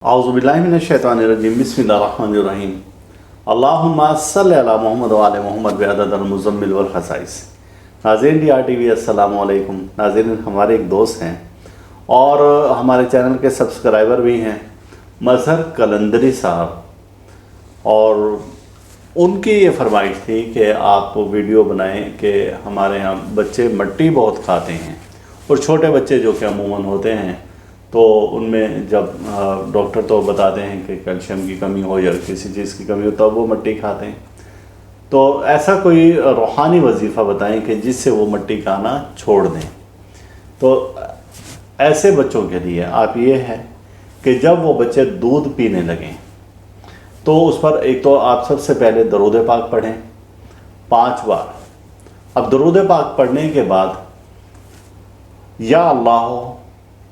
औज़ुबिल्लाहि मिनश्शैतानिर्रजीम बिस्मिल्लाहिर्रहमानिर्रहीम अल्लाहुम्मा सल्लि अला मुहम्मद व आले मुहम्मद बिअददिल मुज़म्मिल वल खसाइस। नाज़रीन DRTV अस्सलामु अलैकुम। नाज़रीन, हमारे एक दोस्त हैं और हमारे चैनल के सब्सक्राइबर भी हैं, मज़हर कलंदरी साहब, और उनकी ये फरमाइश थी कि आप वीडियो बनाएं कि हमारे यहाँ बच्चे मट्टी बहुत खाते हैं और छोटे बच्चे जो कि अमूमन होते हैं तो उनमें जब डॉक्टर तो बताते हैं कि कैल्शियम की कमी हो या किसी चीज़ की कमी हो तब वो मट्टी खाते हैं। तो ऐसा कोई रूहानी वजीफ़ा बताएं कि जिससे वो मट्टी खाना छोड़ दें। तो ऐसे बच्चों के लिए आप ये है कि जब वो बच्चे दूध पीने लगें तो उस पर एक तो आप सबसे पहले दरूद पाक पढ़ें 5 बार। अब दरूद पाक पढ़ने के बाद या अल्लाह,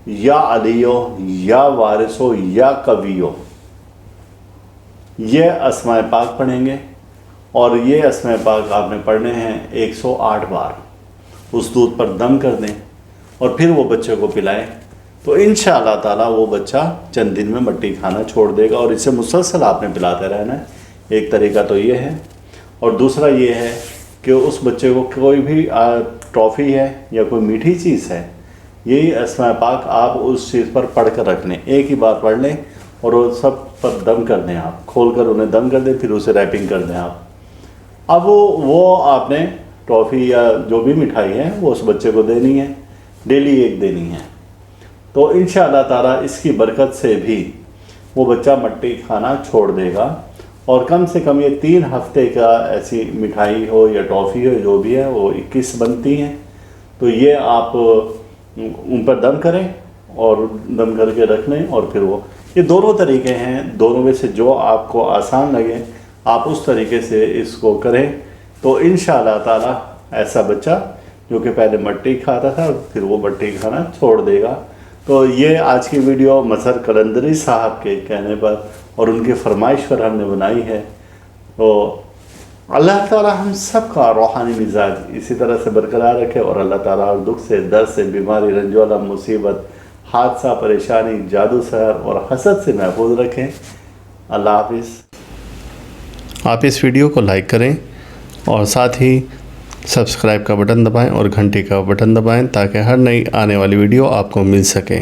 या अलियो, या वारिसो, या कवियो, ये अस्माए पाक पढ़ेंगे और ये अस्माए पाक आपने पढ़ने हैं 108 बार। उस दूध पर दम कर दें और फिर वो बच्चे को पिलाएं तो इंशाअल्लाह ताला वो बच्चा चंद दिन में मट्टी खाना छोड़ देगा। और इसे मुसलसल आपने पिलाते रहना है। एक तरीका तो ये है, और दूसरा ये है कि उस बच्चे को कोई भी टॉफ़ी है या कोई मीठी चीज़ है, यही अस्माए पाक आप उस चीज़ पर पढ़ कर रख लें, एक ही बार पढ़ लें और वो सब पर दम कर दें। आप खोल कर उन्हें दम कर दें, फिर उसे रैपिंग कर दें आप। अब वो आपने टॉफ़ी या जो भी मिठाई है वो उस बच्चे को देनी है, डेली एक देनी है। तो इंशाअल्लाह ताला इसकी बरकत से भी वो बच्चा मट्टी खाना छोड़ देगा। और कम से कम ये 3 हफ्ते का ऐसी मिठाई हो या टॉफ़ी हो जो भी है वो 21 बनती हैं। तो ये आप उन पर दम करें और दम करके रख लें और फिर वो, ये दोनों तरीके हैं, दोनों में से जो आपको आसान लगे आप उस तरीके से इसको करें। तो इंशाअल्लाह ताला ऐसा बच्चा जो कि पहले मट्टी खाता था फिर वो मट्टी खाना छोड़ देगा। तो ये आज की वीडियो मज़हर कलंदरी साहब के कहने पर और उनकी फरमाइश पर हमने बनाई है। तो अल्लाह ताला हम सब का रूहानी मिजाज इसी तरह से बरकरार रखे और अल्लाह ताला हर दुख से, दर्द से, बीमारी, रंजोला, मुसीबत, हादसा, परेशानी, जादू, सहर और हसद से महफूज रखें। अल्लाह हाफिज़। आप इस वीडियो को लाइक करें और साथ ही सब्सक्राइब का बटन दबाएं और घंटी का बटन दबाएं ताकि हर नई आने वाली वीडियो आपको मिल सके।